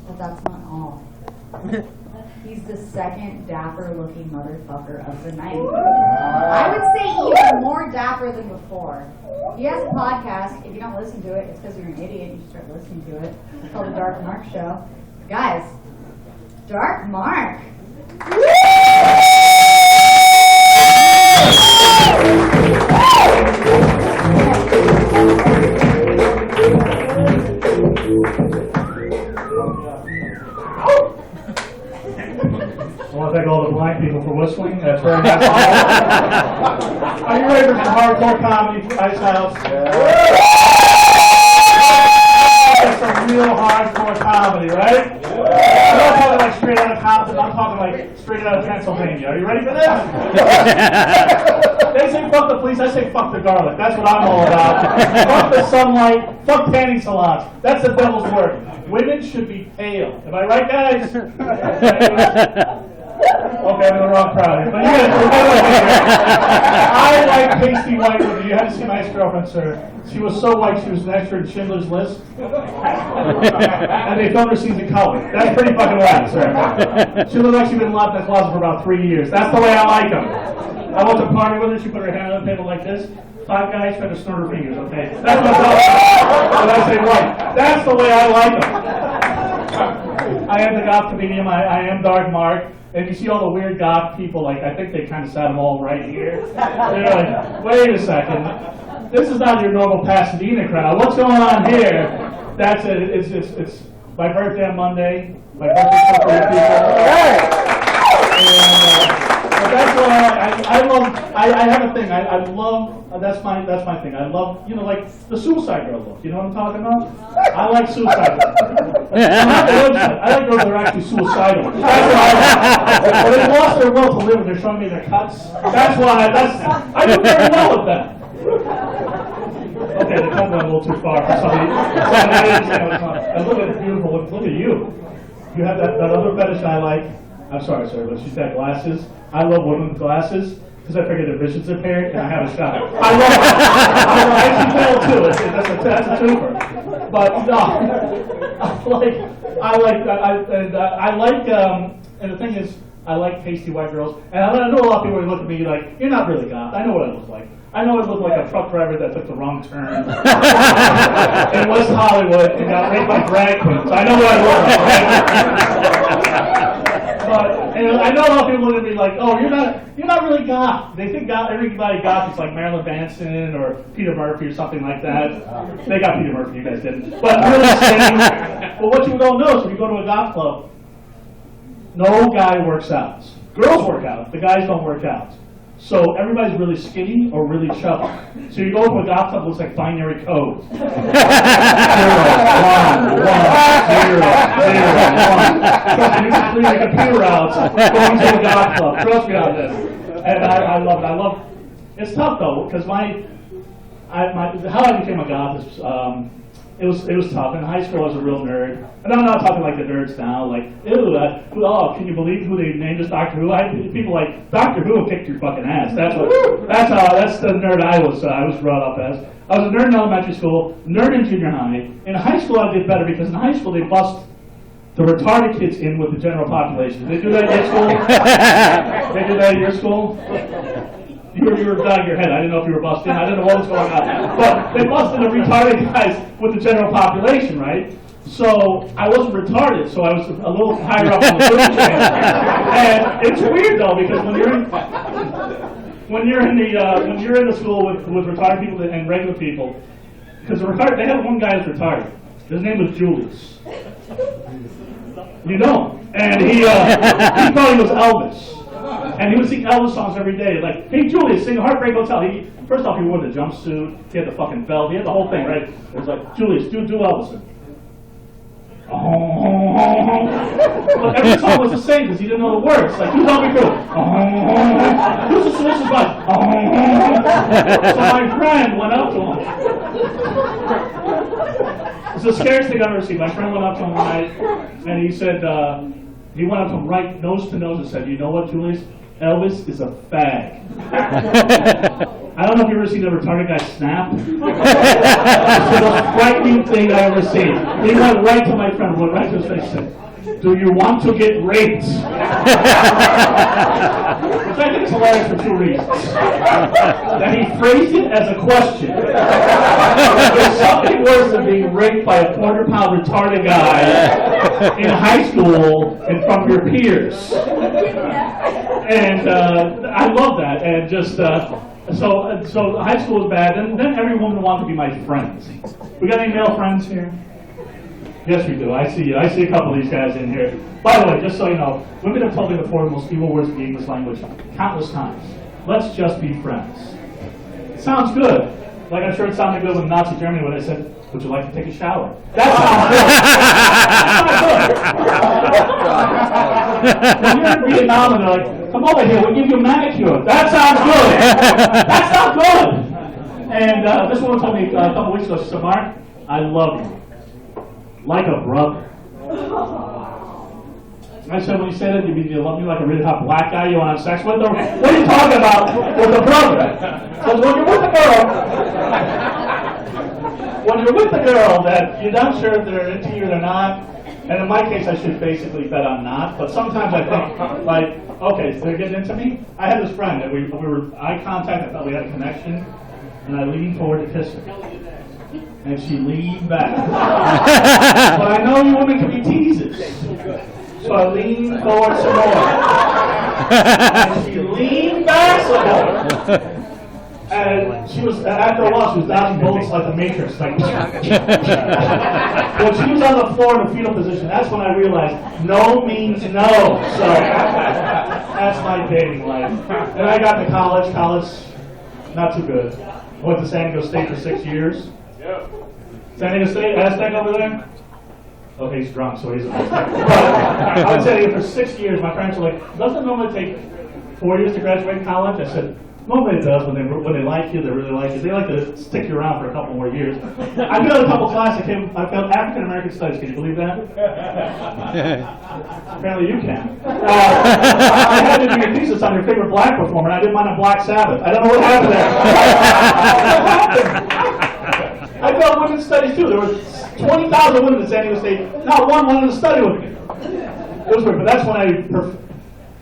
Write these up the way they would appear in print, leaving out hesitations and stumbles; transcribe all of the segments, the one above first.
But that's not all. He's the second dapper-looking motherfucker of the night. I would say even more dapper than before. He has a podcast. If you don't listen to it, it's because you're an idiot. You should start listening to it. It's called The Dark Mark Show. Guys, Dark Mark. I want to thank all the blind people for whistling. That's very nice. Are you ready for some hardcore comedy, Ice House? That's some real hardcore comedy, right? I'm not talking like straight out of Compton. I'm talking like straight out of Pennsylvania. Are you ready for this? They say fuck the police. I say fuck the garlic. That's what I'm all about. Fuck the sunlight. Fuck tanning salons. That's the devil's work. Women should be pale. Am I right, guys? Okay, I'm in the wrong crowd here. But you guys, I like pasty white women. You had to see my ex-girlfriend, sir. She was so white, she was an extra in Schindler's List. And they filmed her scenes in color. That's pretty fucking white, sir. She looked like she'd been locked in the closet for about 3 years. That's the way I like them. I went to party with her. She put her hand on the table like this. 5 guys trying to snort her fingers, okay? That's what I'm talking about. When I say white. That's the way I like them. I am the Goth Comedian. I am Dark Mark. And you see all the weird goth people, like, I think they kind of sat them all right here. They're like, wait a second. This is not your normal Pasadena crowd. What's going on here? That's it. It's my birthday on Monday. My birthday for people. But that's what I love. I have a thing. I love. That's my thing. I love, like the Suicide Girl look. You know what I'm talking about? I like Suicide Girl. I like girls that are actually suicidal. That's what I like. But they lost their will to live and they're showing me their cuts. That's why. I do very well with that. Okay, the cut went a little too far for somebody. And look at the beautiful look. Look at you. You have that other fetish I like. I'm sorry, sir, but she's got glasses. I love women with glasses because I figure their vision's impaired and I have a shot. I love it. I can tell too. That's a twofer. But no, and the thing is, I like pasty white girls. And I know a lot of people look at me like, you're not really goth. I know what I look like. I know I look like a truck driver that took the wrong turn in West Hollywood and got raped by drag queens. I know what I look like. And I know a lot of people look at me like, oh, you're not really goth. They think everybody goth is like Marilyn Manson or Peter Murphy or something like that. They got Peter Murphy, you guys didn't. But really skinny. But what you don't know is when you go to a goth club, no guy works out. Girls work out, the guys don't work out. So everybody's really skinny or really chubby. So you go to a goth club, it looks like binary code. 0, 1, 1, 0, 0, 1. Trust me, you can clear your computer out going to a goth club. Trust me on this. And I love it. It's tough though, because how I became a goth is it was tough. In high school, I was a real nerd, and I'm not talking like the nerds now. Like, ew, can you believe who they named as Doctor Who? People like Doctor Who kicked your fucking ass. That's the nerd I was brought up as. I was a nerd in elementary school, nerd in junior high. In high school, I did better because in high school they bust the retarded kids in with the general population. Did they do that at your school? They did that at your school? You were nodding your head. I didn't know if you were busting. I didn't know what was going on. But they busted the retarded guys with the general population, right? So I wasn't retarded, so I was a little higher up on the food chain. And it's weird though, because when you're in the school with retarded people and regular people, because they had one guy who's retarded. His name was Julius. You know, and he thought he was Elvis. And he would sing Elvis songs every day, like, hey, Julius, sing Heartbreak Hotel. First off, he wore the jumpsuit, he had the fucking belt, he had the whole thing, right? It was like, Julius, do Elvis. But every song was the same because he didn't know the words. Like, who's helping through? Who's the solution button? So my friend went up to him. It's the scariest thing I've ever seen. My friend went up to him one night, and he said, he went up to him right nose to nose and said, you know what, Julius? Elvis is a fag. I don't know if you've ever seen a retarded guy snap. It's the most frightening thing I ever seen. He went right to my friend, went right to his face and said, "Do you want to get raped?" Which I think is hilarious for 2 reasons. That he phrased it as a question. There's something worse than being raped by a quarter-pound retarded guy in high school in front of your peers. And I love that. And just so high school was bad. And then every woman wanted to be my friend. We got any male friends here? Yes, we do. I see you. I see a couple of these guys in here. By the way, just so you know, women have told me the 4 most evil words in the English language countless times. Let's just be friends. It sounds good. Like I'm sure it sounded good when Nazi Germany when I said, "Would you like to take a shower?" That sounds good. When you're in Vietnam and they're like, "Come over here, we'll give you a manicure." That sounds good. That's not good. And this woman told me a couple weeks ago, she said, "Mark, I love you. Like a brother." I said, "When you say that, you mean you love me like a really hot black guy you want to have sex with? Or what are you talking about with a brother?" So when you're with a girl that you're not sure if they're into you or they're not, and in my case, I should basically bet I'm not, but sometimes I think, like, okay, so they're getting into me? I had this friend, and we were eye contact, I thought we had a connection, and I leaned forward to kiss her. And she leaned back. But I know you women can be teasers. So I leaned forward some more. And she leaned back some more. And she was, after a while, she was dodging bullets like the Matrix. Like, when she was on the floor in the fetal position, that's when I realized no means no. So that's my dating life. And I got to college, not too good. I went to San Diego State for 6 years. San Diego State, Aztec over there? Okay, he's drunk, so he's a Aztec. But I was San Diego for 6 years. My parents were like, "Doesn't it normally take 4 years to graduate college?" I said, "Normally it does. When they like you, they really like you. They like to stick you around for a couple more years." I failed a couple classes. I failed African American Studies. Can you believe that? Apparently you can. I had to do your thesis on your favorite black performer, and I did mine on Black Sabbath. I don't know what happened there. I failed women's studies too. There were 20,000 women at San Diego State. Not one wanted to study with me. It was weird, but that's when I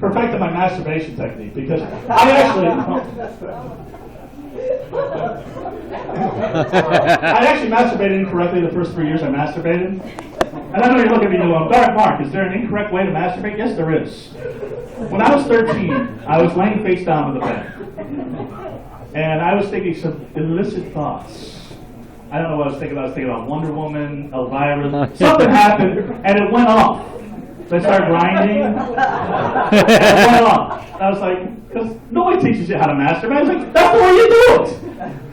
perfected my masturbation technique, because I actually masturbated incorrectly the first 3 years I masturbated. And I know you're looking at me going, "Dark Mark, is there an incorrect way to masturbate?" Yes, there is. When I was 13, I was laying face down on the bed. And I was thinking some illicit thoughts. I don't know what I was thinking about. I was thinking about Wonder Woman, Elvira. Something happened, and it went off. So I started grinding, and it went off. I was like, because nobody teaches you how to masturbate. I was like, that's the way you do it.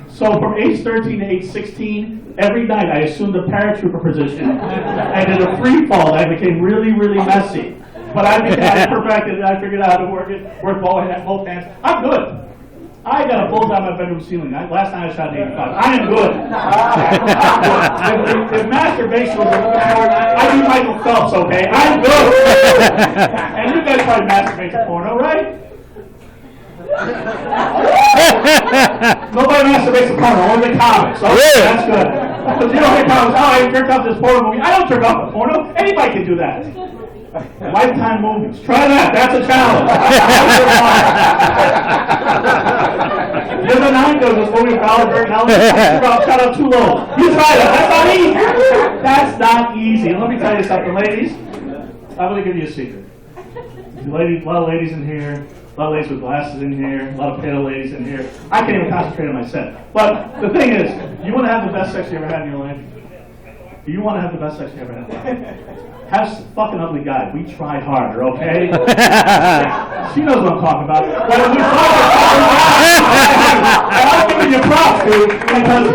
So from age 13 to age 16, every night I assumed a paratrooper position. And in a free fall, I became really, really messy. But I perfected it. I figured out how to work both hands. I'm good. I got a bullet on my bedroom ceiling. Last night I shot an 85. I am good. If masturbation was a sport, I'd be Michael Phelps, okay? I'm good. And you guys probably masturbate to porno, right? Nobody masturbates to porno, only comics. Okay, that's good. Because you don't hear comics, "Oh, I jerked off this porno movie." I don't jerk off a porno. Anybody can do that. Lifetime movies. Try that. That's a challenge. The other night there was this movie with Oliver and Ellen. Shout out too low. You try that. That's not easy. That's not easy. And let me tell you something, ladies. I'm going to give you a secret. Ladies, a lot of ladies in here. A lot of ladies with glasses in here. A lot of pale ladies in here. I can't even concentrate on my set. But the thing is, you want to have the best sex you ever had in your life? You want to have the best sex you ever had in your life? Have some fucking ugly guy. We try harder, okay? She knows what I'm talking about. When we talk and I'm giving you props, dude, because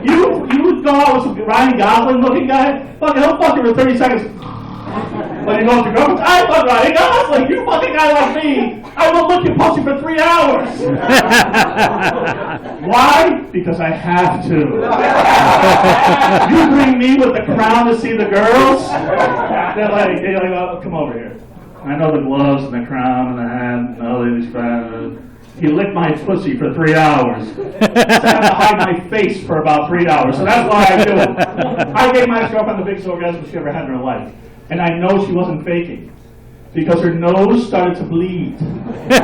you would go out with some Ryan Gosling looking guy, he'll fuck you for 30 seconds. When he goes to girlfriend, I fuck Ryan Gosling, you fucking guy like me. I will look you pussy for 3 hours. Why? Because I have to. You bring me with the crown to see the girls? They're like, oh, come over here. I know the gloves and the crown and the hat and all these crowns. He licked my pussy for 3 hours. Sat behind my face for about 3 hours. So that's why I do it. I gave my ex-girlfriend the biggest orgasm she ever had in her life. And I know she wasn't faking. Because her nose started to bleed. I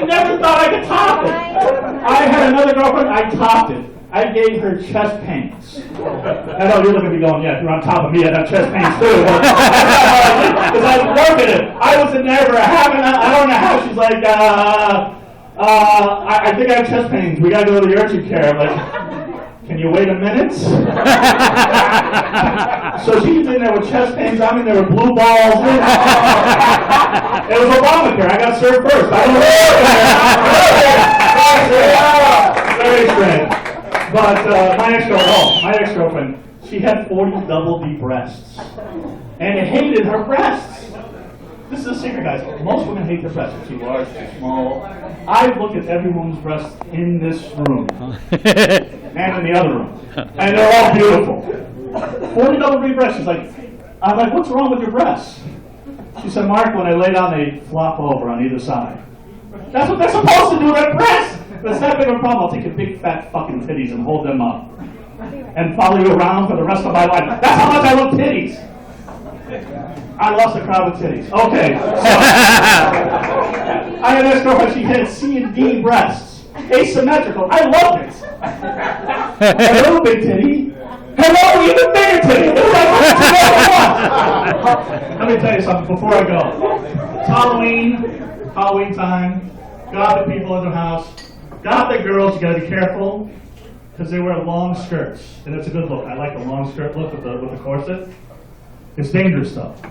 never thought I could top it. I had another girlfriend, I topped it. I gave her chest pains. I know you're looking at me going, yeah, if you're on top of me, I'd have chest pains too. Because I was working it. I was in there for a half an hour, I don't know how. She's like, I think I have chest pains. We got to go to the urgent care. I'm like, can you wait a minute? So she's in there with chest pains. I'm in there with blue balls. It was Obamacare. I got served first. I don't know. Very strange. But my ex-girlfriend, she had 40 double D breasts. And I hated her breasts. This is a secret, guys. Most women hate their breasts. They're too large, too small. I look at every woman's breasts in this room. And in the other room. And they're all beautiful. 40 double D breasts. She's like, I'm like, what's wrong with your breasts? She said, Mark, when I lay down, they flop over on either side. That's what they're supposed to do, their breasts! That's not big of a problem. I'll take your big fat fucking titties and hold them up. And follow you around for the rest of my life. That's how much I love titties. I lost the crowd with titties. Okay, so I had this girlfriend, she had C and D breasts. Asymmetrical. I loved it. Hello, big titty. Hello, even bigger titty. It was like, let me tell you something before I go. It's Halloween time. Gothic people in the house. Gothic girls, you gotta be careful because they wear long skirts, and it's a good look. I like the long skirt look with the corset. It's dangerous stuff.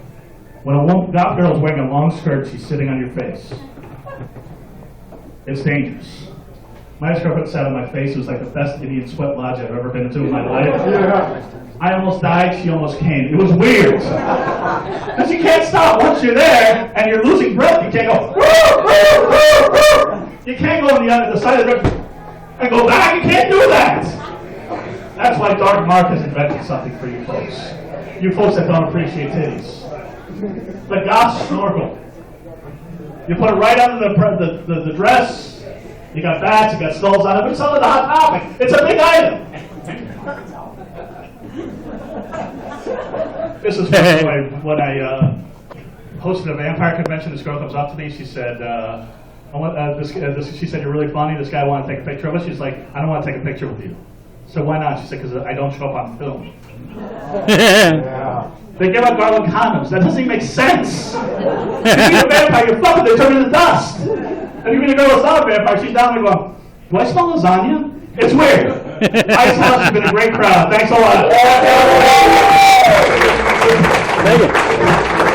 When a goth girl is wearing a long skirt, she's sitting on your face. It's dangerous. My ex-girlfriend sat on my face. It was like the best Indian sweat lodge I've ever been to in my life. I almost died. She almost came. It was weird. Because you can't stop once you're there and you're losing breath. You can't go. You can't go on the side of the river and go back. You can't do that. That's why Dark Mark has invented something for you folks. You folks that don't appreciate titties. The goth snorkel. You put it right under the dress. You got bats, you got skulls on it, but it's under the hot topic. It's a big item. This is when I hosted a vampire convention. This girl comes up to me. She said, she said, you're really funny. This guy wanted to take a picture of us. She's like, I don't want to take a picture with you. So why not? She said, because I don't show up on film. Yeah. They give out garland condoms. That doesn't even make sense. If you meet a vampire, you're fucking, they turn into dust. And you meet a girl that's not a vampire, she's down there going, do I smell lasagna? It's weird. Ice House has been a great crowd. Thanks a lot. Thank you.